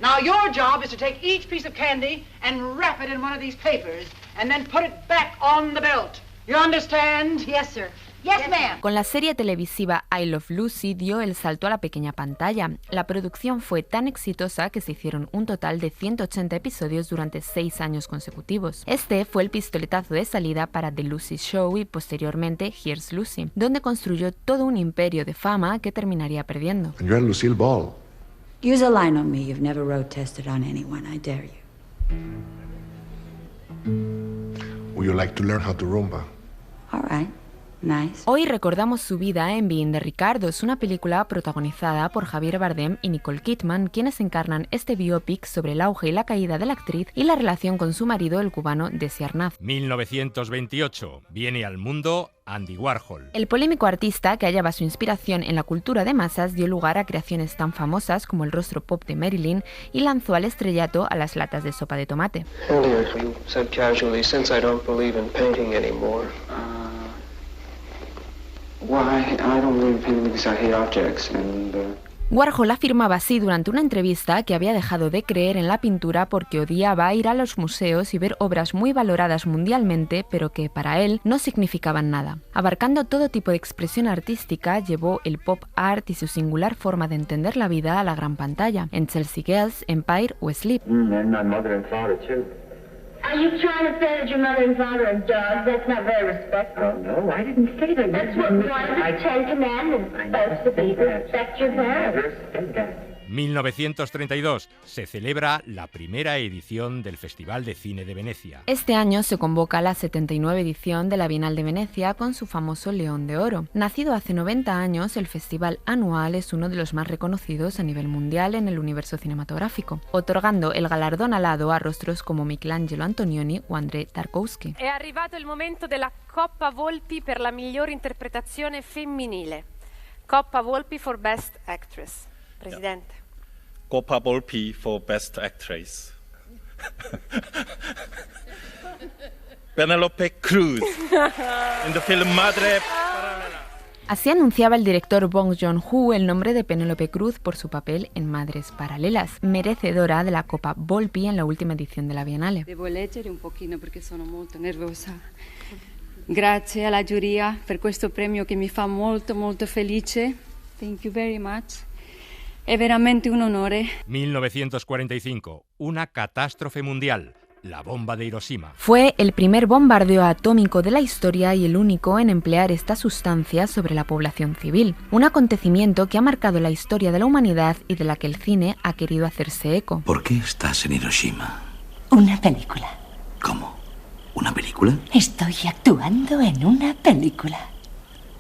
Now, your job is to take each piece of candy and wrap it in one of these papers and then put it back on the belt. You understand? Yes, sir. Yes, ma'am. Con la serie televisiva I Love Lucy dio el salto a la pequeña pantalla. La producción fue tan exitosa que se hicieron un total de 180 episodios durante 6 años consecutivos. Este fue el pistoletazo de salida para The Lucy Show y posteriormente Here's Lucy, donde construyó todo un imperio de fama que terminaría perdiendo. And you're Lucille Ball. Use a line on me you've never road tested on anyone, I dare you. Would you like to learn how to rumba? All right. Nice. Hoy recordamos su vida en Being the Ricardos, una película protagonizada por Javier Bardem y Nicole Kidman, quienes encarnan este biopic sobre el auge y la caída de la actriz y la relación con su marido, el cubano Desi Arnaz. 1928. Viene al mundo Andy Warhol. El polémico artista, que hallaba su inspiración en la cultura de masas, dio lugar a creaciones tan famosas como el rostro pop de Marilyn y lanzó al estrellato a las latas de sopa de tomate. Earlier, you said casually, since I don't believe in painting anymore. Warhol afirmaba así durante una entrevista que había dejado de creer en la pintura porque odiaba ir a los museos y ver obras muy valoradas mundialmente, pero que para él no significaban nada. Abarcando todo tipo de expresión artística, llevó el pop art y su singular forma de entender la vida a la gran pantalla, en Chelsea Girls, Empire o Sleep. Are you trying to say that your mother and father are dogs? That's not very respectful. No, I didn't say that. That's what one of the 10 Commandments is supposed to be. Respect your parents. 1932 se celebra la primera edición del Festival de Cine de Venecia. Este año se convoca la 79 edición de la Bienal de Venecia con su famoso León de Oro. Nacido hace 90 años, el festival anual es uno de los más reconocidos a nivel mundial en el universo cinematográfico, otorgando el galardón alado a rostros como Michelangelo Antonioni o André Tarkovsky. È arrivato il momento della Coppa Volpi per la migliore interpretazione femminile. Coppa Volpi for Best Actress. Presidente. Coppa Volpi for Best Actress. Penelope Cruz en el film Madre Paralela. Así anunciaba el director Bong Joon-ho el nombre de Penélope Cruz por su papel en Madres Paralelas, merecedora de la Coppa Volpi en la última edición de la Biennale. Devo leggere un pochino perché sono molto nervosa. Grazie alla giuria per questo premio che mi fa molto molto felice. Thank you very much. È veramente un onore. 1945, una catástrofe mundial, la bomba de Hiroshima. Fue el primer bombardeo atómico de la historia y el único en emplear esta sustancia sobre la población civil. Un acontecimiento que ha marcado la historia de la humanidad y de la que el cine ha querido hacerse eco. ¿Por qué estás en Hiroshima? Una película. ¿Cómo? ¿Una película? Estoy actuando en una película.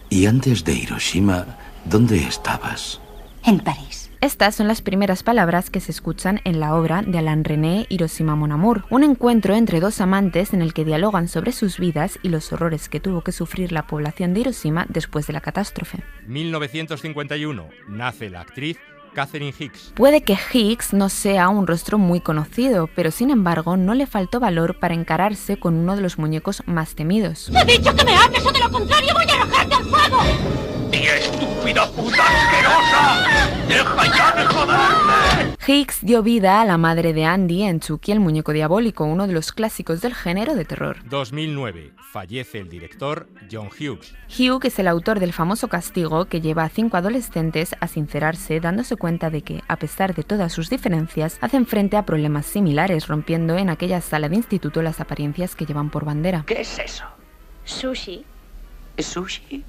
Y antes de Hiroshima, ¿dónde estabas? En París. Estas son las primeras palabras que se escuchan en la obra de Alain René, Hiroshima Mon Amour, un encuentro entre dos amantes en el que dialogan sobre sus vidas y los horrores que tuvo que sufrir la población de Hiroshima después de la catástrofe. 1951, nace la actriz Catherine Hicks. Puede que Hicks no sea un rostro muy conocido, pero sin embargo no le faltó valor para encararse con uno de los muñecos más temidos. ¡He dicho que me hables o de lo contrario voy a arrojarte al fuego! ¡Y estúpida puta asquerosa! ¡Deja ya de joderme! Hicks dio vida a la madre de Andy en Chucky el muñeco diabólico, uno de los clásicos del género de terror. 2009, fallece el director John Hughes. Hughes es el autor del famoso Castigo que lleva a 5 adolescentes a sincerarse dándose cuenta de que, a pesar de todas sus diferencias, hacen frente a problemas similares, rompiendo en aquella sala de instituto las apariencias que llevan por bandera. ¿Qué es eso? Sushi. ¿Sushi?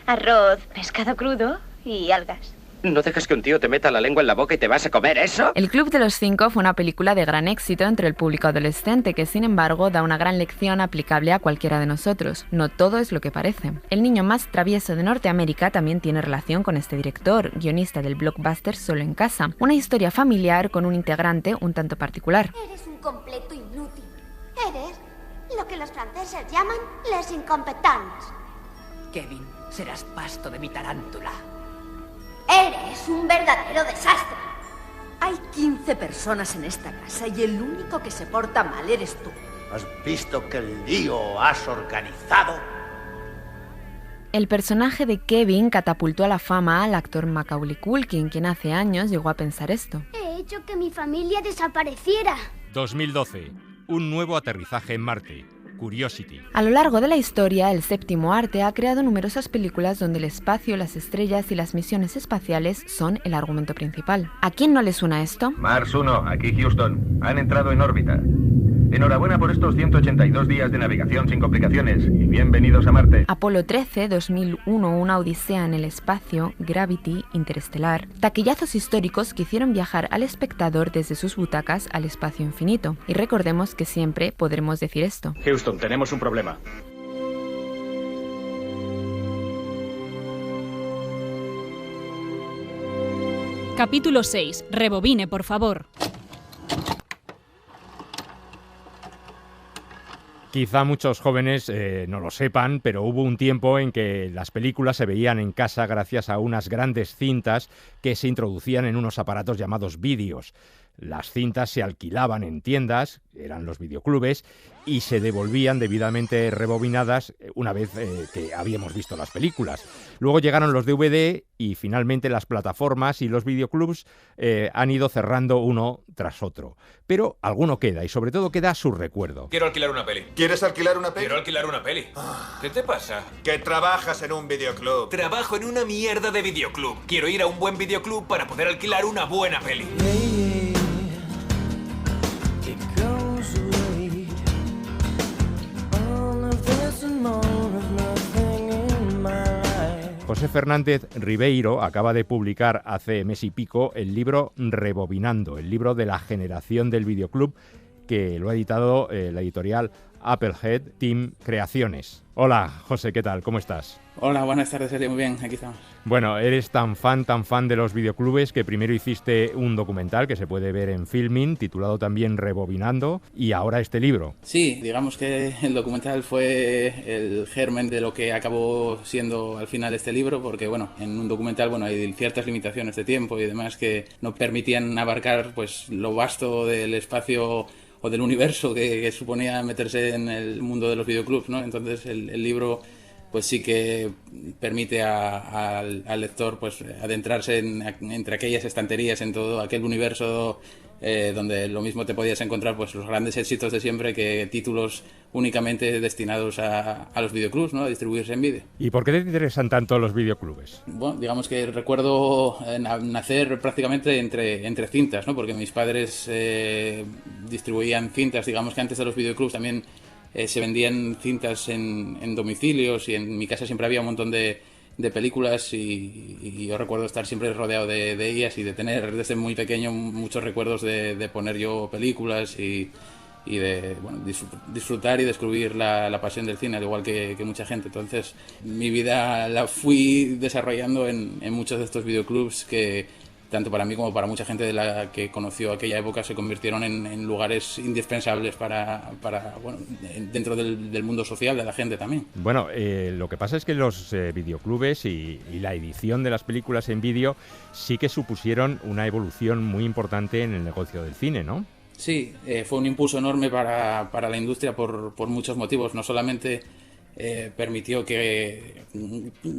Arroz, pescado crudo y algas. ¿No dejas que un tío te meta la lengua en la boca y te vas a comer eso? El Club de los Cinco fue una película de gran éxito entre el público adolescente que, sin embargo, da una gran lección aplicable a cualquiera de nosotros. No todo es lo que parece. El niño más travieso de Norteamérica también tiene relación con este director, guionista del blockbuster Solo en Casa, una historia familiar con un integrante un tanto particular. Eres un completo inútil. Eres lo que los franceses llaman les incompetents. Kevin, serás pasto de mi tarántula. Eres un verdadero desastre. Hay 15 personas en esta casa y el único que se porta mal eres tú. ¿Has visto qué lío has organizado? El personaje de Kevin catapultó a la fama al actor Macaulay Culkin, quien hace años llegó a pensar esto. He hecho que mi familia desapareciera. 2012, un nuevo aterrizaje en Marte. Curiosity. A lo largo de la historia, el séptimo arte ha creado numerosas películas donde el espacio, las estrellas y las misiones espaciales son el argumento principal. ¿A quién no le suena esto? Mars 1, aquí Houston. Han entrado en órbita. Enhorabuena por estos 182 días de navegación sin complicaciones y bienvenidos a Marte. Apolo 13, 2001, una odisea en el espacio, Gravity, Interestelar. Taquillazos históricos que hicieron viajar al espectador desde sus butacas al espacio infinito. Y recordemos que siempre podremos decir esto. Houston, tenemos un problema. Capítulo 6. Rebobine, por favor. Quizá muchos jóvenes no lo sepan, pero hubo un tiempo en que las películas se veían en casa gracias a unas grandes cintas que se introducían en unos aparatos llamados vídeos. Las cintas se alquilaban en tiendas, eran los videoclubes, y se devolvían debidamente rebobinadas una vez que habíamos visto las películas. Luego llegaron los DVD y finalmente las plataformas y los videoclubs han ido cerrando uno tras otro. Pero alguno queda y sobre todo queda su recuerdo. Quiero alquilar una peli. ¿Quieres alquilar una peli? Quiero alquilar una peli. ¿Qué te pasa? Que trabajas en un videoclub. Trabajo en una mierda de videoclub. Quiero ir a un buen videoclub para poder alquilar una buena peli. José Fernández Ribeiro acaba de publicar hace mes y pico el libro Rebobinando, el libro de la generación del videoclub, que lo ha editado la editorial Applehead Team Creaciones. Hola, José, ¿qué tal? ¿Cómo estás? Hola, buenas tardes, muy bien, aquí estamos. Bueno, eres tan fan de los videoclubes que primero hiciste un documental que se puede ver en Filmin, titulado también Rebobinando, y ahora este libro. Sí, digamos que el documental fue el germen de lo que acabó siendo al final este libro, porque bueno, en un documental hay ciertas limitaciones de tiempo y demás que no permitían abarcar pues lo vasto del espacio o del universo que suponía meterse en el mundo de los videoclubs, ¿no? Entonces el libro pues sí que permite al lector pues adentrarse entre aquellas estanterías, en todo aquel universo donde lo mismo te podías encontrar pues los grandes éxitos de siempre que títulos únicamente destinados a los videoclubs, ¿no? A distribuirse en vídeo. ¿Y por qué te interesan tanto los videoclubes? Bueno, digamos que recuerdo nacer prácticamente entre cintas, ¿no? Porque mis padres distribuían cintas, digamos que antes de los videoclubs también se vendían cintas en domicilios, y en mi casa siempre había un montón de películas y yo recuerdo estar siempre rodeado de ellas y de tener desde muy pequeño muchos recuerdos de poner yo películas y de disfrutar y descubrir la pasión del cine, al igual que mucha gente. Entonces mi vida la fui desarrollando en muchos de estos videoclubs que tanto para mí como para mucha gente de la que conoció aquella época se convirtieron en lugares indispensables para dentro del mundo social de la gente también. Bueno, lo que pasa es que los videoclubes y la edición de las películas en vídeo sí que supusieron una evolución muy importante en el negocio del cine, ¿no? Sí, fue un impulso enorme para la industria por muchos motivos. No solamente permitió que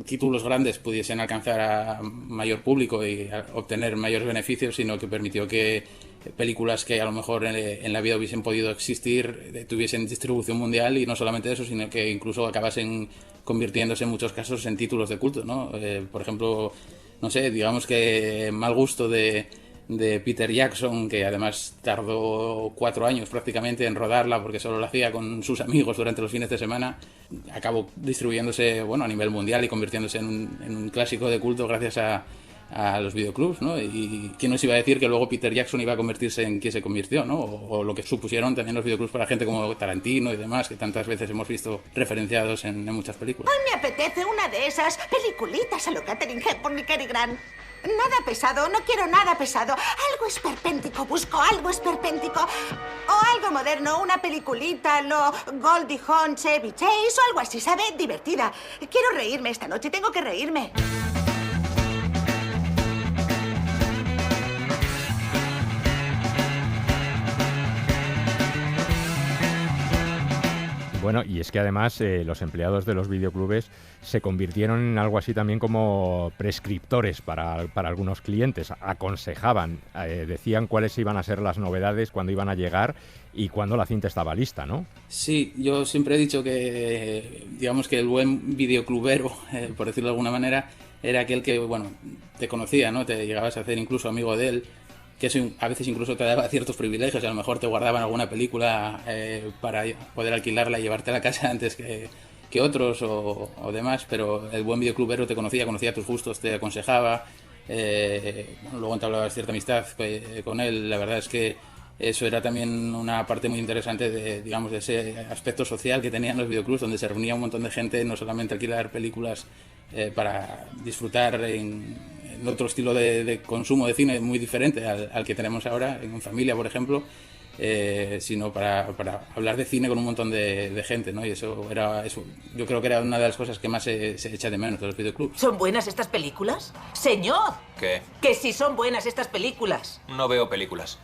títulos grandes pudiesen alcanzar a mayor público y obtener mayores beneficios, sino que permitió que películas que a lo mejor en la vida hubiesen podido existir tuviesen distribución mundial, y no solamente eso, sino que incluso acabasen convirtiéndose en muchos casos en títulos de culto, ¿no? Por ejemplo, no sé, digamos que Mal Gusto de Peter Jackson, que además tardó 4 años prácticamente en rodarla porque solo la hacía con sus amigos durante los fines de semana, acabó distribuyéndose a nivel mundial y convirtiéndose en un clásico de culto gracias a los videoclubs, ¿no? Y quién nos iba a decir que luego Peter Jackson iba a convertirse en quien se convirtió, ¿no? O lo que supusieron también los videoclubs para gente como Tarantino y demás, que tantas veces hemos visto referenciados en muchas películas. Hoy me apetece una de esas peliculitas a lo Katharine Hepburn y Cary Grant. Nada pesado, no quiero nada pesado. Algo esperpéntico, busco algo esperpéntico. O algo moderno, una peliculita, lo Goldie Hawn, Chevy Chase o algo así, ¿sabe? Divertida. Quiero reírme esta noche, tengo que reírme. Bueno, y es que además los empleados de los videoclubes se convirtieron en algo así también como prescriptores para algunos clientes. Aconsejaban, decían cuáles iban a ser las novedades, cuándo iban a llegar y cuándo la cinta estaba lista, ¿no? Sí, yo siempre he dicho que, digamos que el buen videoclubero, por decirlo de alguna manera, era aquel que, te conocía, ¿no? Te llegabas a hacer incluso amigo de él, que eso a veces incluso te daba ciertos privilegios. A lo mejor te guardaban alguna película para poder alquilarla y llevarte a la casa antes que otros o demás, pero el buen videoclubero te conocía tus gustos, te aconsejaba, luego entablabas cierta amistad con él. La verdad es que eso era también una parte muy interesante de ese aspecto social que tenían los videoclubs, donde se reunía un montón de gente, no solamente a alquilar películas para disfrutar en otro estilo de consumo de cine muy diferente al que tenemos ahora, en familia, por ejemplo, sino para hablar de cine con un montón de gente, ¿no? Y eso yo creo que era una de las cosas que más se echa de menos de los videoclubs. ¿Son buenas estas películas? ¡Señor! ¿Qué? Que si son buenas estas películas. No veo películas.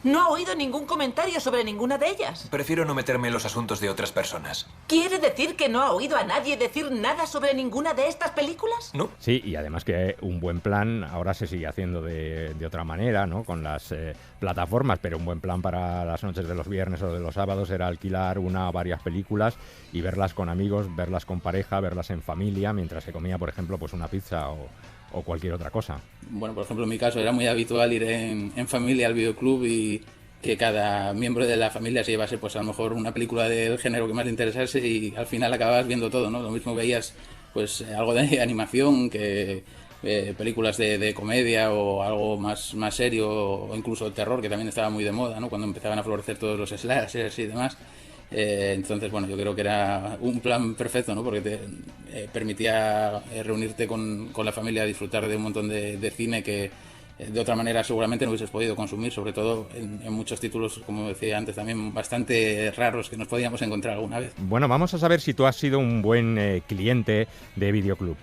No ha oído ningún comentario sobre ninguna de ellas. Prefiero no meterme en los asuntos de otras personas. ¿Quiere decir que no ha oído a nadie decir nada sobre ninguna de estas películas? No. Sí, y además que un buen plan ahora se sigue haciendo de otra manera, ¿no? Con las plataformas, pero un buen plan para las noches de los viernes o de los sábados era alquilar una o varias películas y verlas con amigos, verlas con pareja, verlas en familia, mientras se comía, por ejemplo, pues una pizza o cualquier otra cosa. Bueno, por ejemplo, en mi caso era muy habitual ir en familia al videoclub y que cada miembro de la familia se llevase pues a lo mejor una película del género que más le interesase y al final acababas viendo todo, ¿no? Lo mismo veías pues algo de animación que películas de comedia o algo más serio o incluso de terror, que también estaba muy de moda, ¿no? Cuando empezaban a florecer todos los slashers y demás. Entonces, bueno, yo creo que era un plan perfecto, ¿no? Porque te permitía reunirte con la familia a disfrutar de un montón de cine que de otra manera seguramente no hubieses podido consumir, sobre todo en muchos títulos, como decía antes, también bastante raros que nos podíamos encontrar alguna vez. Bueno, vamos a saber si tú has sido un buen cliente de videoclub.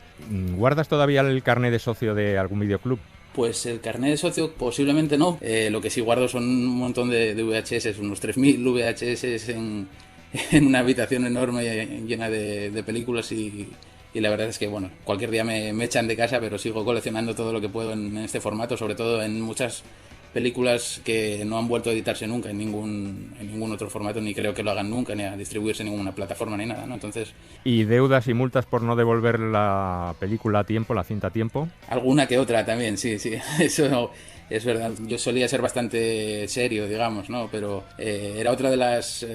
¿Guardas todavía el carnet de socio de algún videoclub? Pues el carnet de socio posiblemente no. Lo que sí guardo son un montón de VHS, unos 3.000 VHS en una habitación enorme llena de películas y la verdad es que, bueno, cualquier día me echan de casa, pero sigo coleccionando todo lo que puedo en este formato, sobre todo en muchas películas que no han vuelto a editarse nunca en ningún otro formato, ni creo que lo hagan nunca, ni a distribuirse en ninguna plataforma ni nada, ¿no? Entonces... ¿Y deudas y multas por no devolver la película a tiempo, la cinta a tiempo? Alguna que otra también, sí, eso es verdad. Yo solía ser bastante serio, digamos, ¿no? Pero era otra de las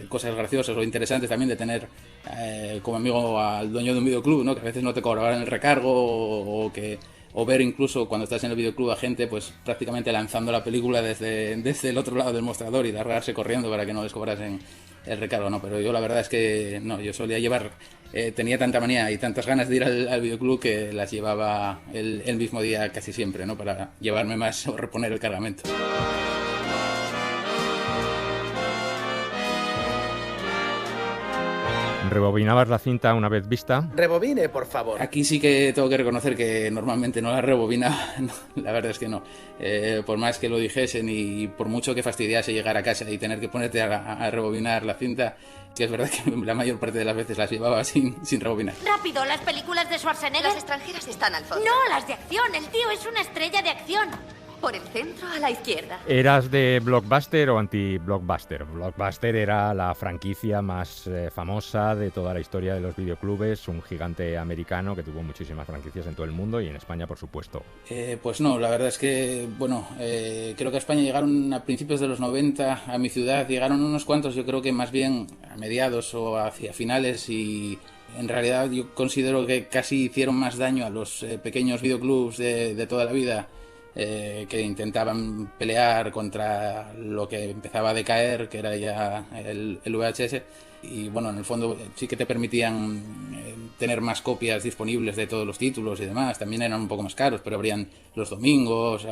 cosas graciosas o interesantes también de tener como amigo al dueño de un videoclub, ¿no? Que a veces no te cobraban el recargo o ver incluso cuando estás en el videoclub a gente pues prácticamente lanzando la película desde el otro lado del mostrador y largarse corriendo para que no les cobrasen el recargo, ¿no? Pero yo la verdad es que no, yo solía llevar, tenía tanta manía y tantas ganas de ir al videoclub que las llevaba el mismo día casi siempre, ¿no? Para llevarme más o reponer el cargamento. ¿Rebobinabas la cinta una vez vista? Rebobine, por favor. Aquí sí que tengo que reconocer que normalmente no la rebobinaba, no, la verdad es que no. Por más que lo dijesen y por mucho que fastidiase llegar a casa y tener que ponerte a rebobinar la cinta, que es verdad que la mayor parte de las veces las llevaba sin rebobinar. Rápido, las películas de Schwarzenegger. Las extranjeras están al fondo. No, las de acción. El tío es una estrella de acción. Por el centro a la izquierda. ¿Eras de Blockbuster o anti-Blockbuster? Blockbuster era la franquicia más famosa de toda la historia de los videoclubes, un gigante americano que tuvo muchísimas franquicias en todo el mundo y en España, por supuesto. Pues no, la verdad es que, bueno, creo que a España llegaron a principios de los 90, a mi ciudad llegaron unos cuantos, yo creo que más bien a mediados o hacia finales y... En realidad yo considero que casi hicieron más daño a los pequeños videoclubs de toda la vida que intentaban pelear contra lo que empezaba a decaer, que era ya el VHS. Y bueno, en el fondo sí que te permitían tener más copias disponibles de todos los títulos y demás. También eran un poco más caros, pero abrían los domingos.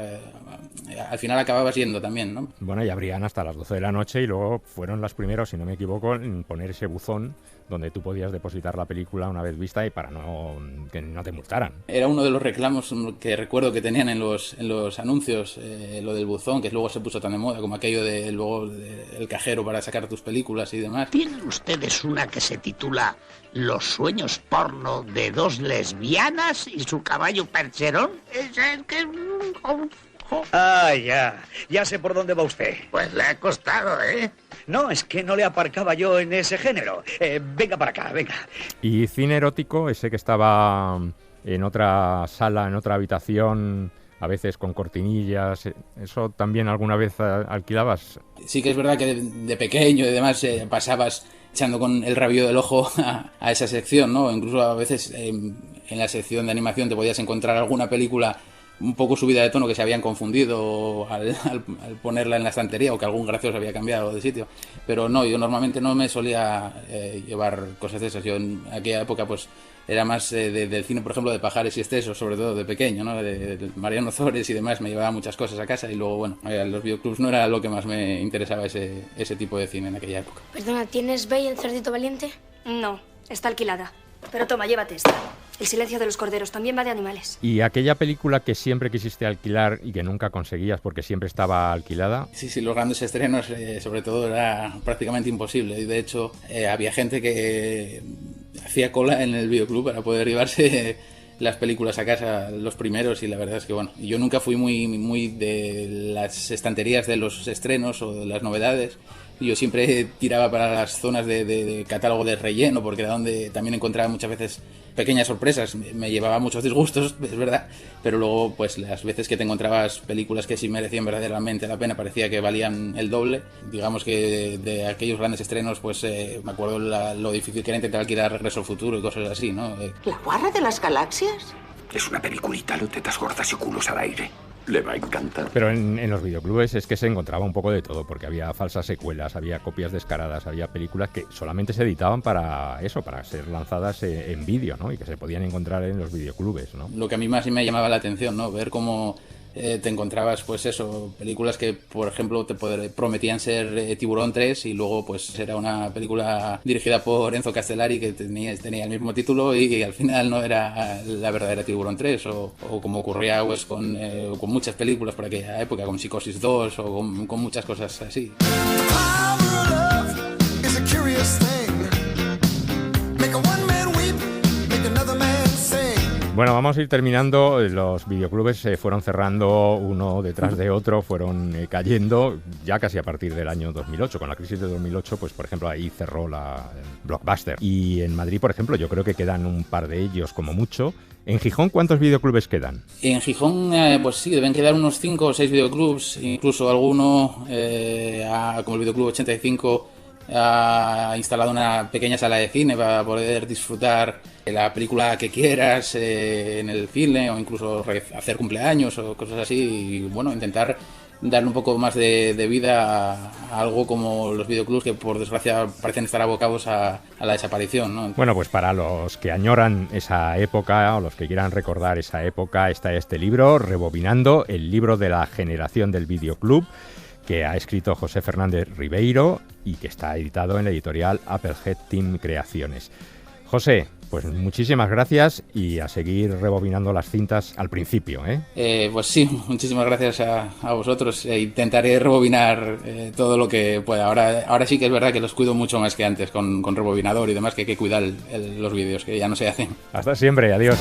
Al final acababas yendo también, ¿no? Bueno, y abrían hasta las 12 de la noche y luego fueron los primeros, si no me equivoco, en poner ese buzón donde tú podías depositar la película una vez vista y para que no te multaran. Era uno de los reclamos que recuerdo que tenían en los anuncios, lo del buzón, que luego se puso tan de moda, como aquello de luego el cajero para sacar tus películas y demás. ¿Tienen ustedes una que se titula Los sueños porno de dos lesbianas y su caballo percherón? Es el que... Ah, ya sé por dónde va usted. Pues le ha costado, ¿eh? No, es que no le aparcaba yo en ese género. Venga para acá, venga. ¿Y cine erótico, ese que estaba en otra sala, en otra habitación, a veces con cortinillas, eso también alguna vez alquilabas? Sí que es verdad que de pequeño y demás pasabas echando con el rabillo del ojo a esa sección, ¿no? Incluso a veces en la sección de animación te podías encontrar alguna película un poco subida de tono que se habían confundido al ponerla en la estantería o que algún gracioso había cambiado de sitio. Pero no, yo normalmente no me solía llevar cosas de esas. Yo en aquella época pues era más del cine, por ejemplo, de Pajares y Excesos, sobre todo de pequeño, ¿no? De Mariano Zores y demás, me llevaba muchas cosas a casa y luego, bueno, los videoclubs no era lo que más me interesaba ese tipo de cine en aquella época. Perdona, ¿tienes Bey el cerdito valiente? No, está alquilada. Pero toma, llévate esta. El silencio de los corderos también va de animales. ¿Y aquella película que siempre quisiste alquilar y que nunca conseguías porque siempre estaba alquilada? Sí, los grandes estrenos, sobre todo, era prácticamente imposible. Y de hecho, había gente que hacía cola en el videoclub para poder llevarse las películas a casa, los primeros, y la verdad es que, bueno, yo nunca fui muy de las estanterías de los estrenos o de las novedades. Yo siempre tiraba para las zonas de catálogo de relleno, porque era donde también encontraba muchas veces pequeñas sorpresas. Me llevaba muchos disgustos, es verdad, pero luego pues las veces que te encontrabas películas que sí merecían verdaderamente la pena, parecía que valían el doble. Digamos que de aquellos grandes estrenos, pues me acuerdo lo difícil que era intentar alquilar Regreso al Futuro y cosas así, ¿no? ¿La Guarra de las Galaxias? Es una peliculita, lo tetas gordas y culos al aire. Le va a encantar. Pero en los videoclubes es que se encontraba un poco de todo, porque había falsas secuelas, había copias descaradas, había películas que solamente se editaban para eso, para ser lanzadas en vídeo, ¿no? Y que se podían encontrar en los videoclubes, ¿no? Lo que a mí más me llamaba la atención, ¿no? Ver cómo te encontrabas, pues eso, películas que, por ejemplo, te prometían ser Tiburón 3 y luego pues era una película dirigida por Enzo Castellari que tenía el mismo título y al final no era la verdadera Tiburón 3 o como ocurría pues con muchas películas por aquella época, con Psicosis 2 o con muchas cosas así. Bueno, vamos a ir terminando. Los videoclubes se fueron cerrando uno detrás de otro, fueron cayendo ya casi a partir del año 2008. Con la crisis de 2008, pues por ejemplo, ahí cerró la Blockbuster. Y en Madrid, por ejemplo, yo creo que quedan un par de ellos como mucho. ¿En Gijón cuántos videoclubes quedan? En Gijón, pues sí, deben quedar unos 5 o 6 videoclubs, incluso alguno, como el Videoclub 85, ha instalado una pequeña sala de cine para poder disfrutar la película que quieras en el cine o incluso hacer cumpleaños o cosas así y bueno, intentar darle un poco más de vida a algo como los videoclubs que por desgracia parecen estar abocados a la desaparición, ¿no? Bueno, pues para los que añoran esa época o los que quieran recordar esa época está este libro, Rebobinando, el libro de la generación del videoclub, que ha escrito José Fernández Ribeiro y que está editado en la editorial Applehead Team Creaciones. José, pues muchísimas gracias y a seguir rebobinando las cintas al principio, ¿eh? Pues sí, muchísimas gracias a vosotros. Intentaré rebobinar todo lo que pueda. Ahora sí que es verdad que los cuido mucho más que antes con rebobinador y demás, que hay que cuidar los vídeos, que ya no se hacen. Hasta siempre, adiós.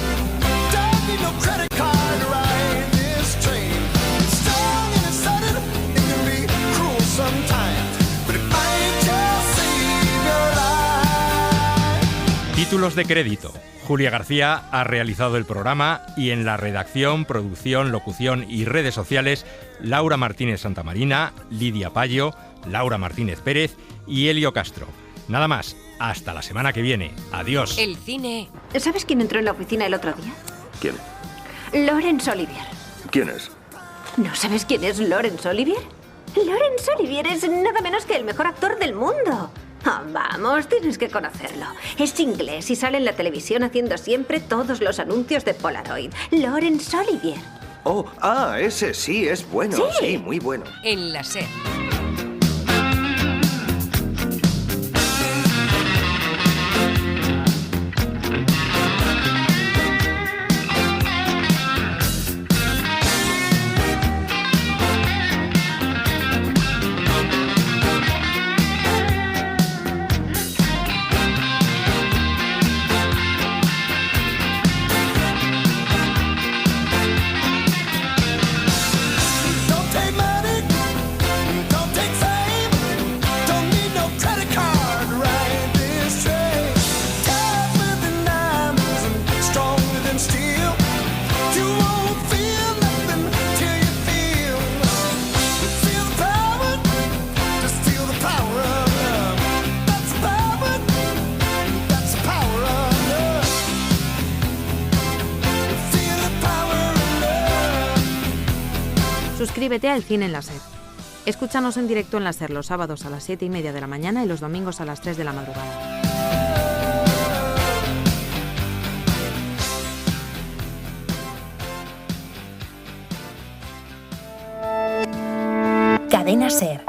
Títulos de crédito. Julia García ha realizado el programa y en la redacción, producción, locución y redes sociales, Laura Martínez Santamarina, Lidia Payo, Laura Martínez Pérez y Elio Castro. Nada más, hasta la semana que viene. Adiós. El cine. ¿Sabes quién entró en la oficina el otro día? ¿Quién? Laurence Olivier. ¿Quién es? ¿No sabes quién es Laurence Olivier? Laurence Olivier es nada menos que el mejor actor del mundo. Oh, vamos, tienes que conocerlo. Es inglés y sale en la televisión haciendo siempre todos los anuncios de Polaroid. Laurence Olivier. Oh, ese sí, es bueno. Sí, muy bueno. En la SER. Suscríbete al Cine en la SER. Escúchanos en directo en la SER los sábados a las 7:30 de la mañana y los domingos a las 3 de la madrugada. Cadena SER.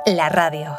La radio.